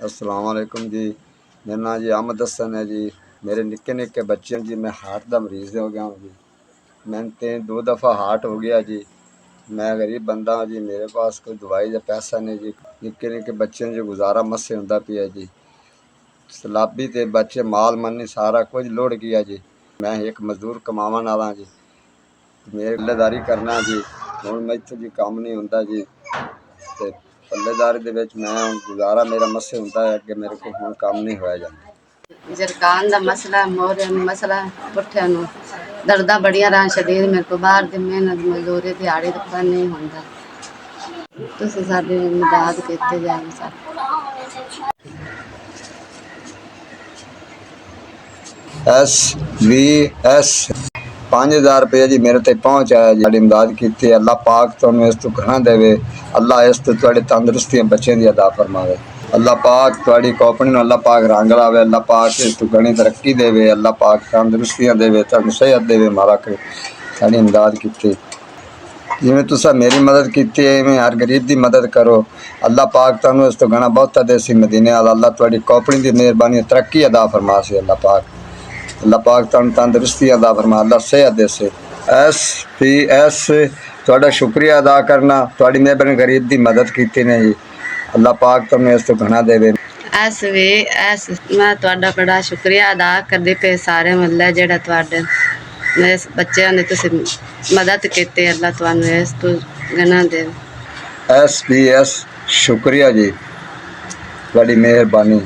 अस्सलाम वालेकुम जी। मेरा नाम जी अहमद हसन है जी। मेरे निक्के निक्के बच्चे जी। मैं हार्ट का मरीज़ हो गया हूँ जी। मैंने तो 2 दफ़ा हार्ट हो गया जी। मैं गरीब बंदा हाँ जी। मेरे पास कोई दवाई का पैसा नहीं जी। निक्के निक्के बच्चे जो गुजारा मस्से होंदा पिया जी। सलाबी ते बच्चे माल मन्नी सारा कुछ लुढ़ गया जी। मैं एक मजदूर कमावन वाला जी। मेरी पल्लेदारी करना जी। हुण मैथों जी काम नहीं होंदा जी। ते पल्लेदारी दे विच मैं हुण गुजारा मेरा मस्से होंदा है। अगे मेरे को हुण काम नहीं होया जांदा। जरकान का मसला मोरे मसला पुठिया दर्दा बड़िया रहा शरीर मेरे को बाहर की मेहनत मजदूरी दिहाड़ी तो नहीं होंदा। तुसीं साडी मदद कीती जाए SVS 5000 रुपये जी मेरे ते पहुँच आया जी। साड़ी इमदाद की अल्लाह पाक तुहानू इस तो घना देवे। अल्लाह इस तो तुहाडी तंदुरुस्तियां बच्चों दी अदा फरमावे। अल्लाह पाक तुहाडी कौपनी नूं अल्लाह पाक रंग लावे। अल्लाह पाक इस तो घनी तरक्की देवे। अल्लाह पाक तंदुरुस्तियां देवे तुहानू सेहत देवे। मालक साड़ी इमदाद की जिमें तुसा मेरी मदद की इवें हर गरीब की मदद करो। अल्लाह पाक तुहानू इस तो घना बहुता देसी मदीने वाला। अल्लाह तुहाडी कौपनी की मेहरबानी तरक्की अदा फरमासे। अल्लाह पाक तुहानू तंदुरुस्ती अदा फरमा। अल्लाह सेहत देसे। SVS तुहाडा शुक्रिया अदा करना। तुहाडी मेहरबानी गरीब की मदद की ने जी। अल्लाह पाक तुहानू इस तो घना देवे। SVS मैं तुहाडा बड़ा शुक्रिया अदा करदी पे सारे मतलब जेड़ा तुहाडे मेरे बच्चों ने तुसीं मदद की। अल्लाह तुहानू इस तो घना देवे। SVS शुक्रिया जी तुहाडी मेहरबानी।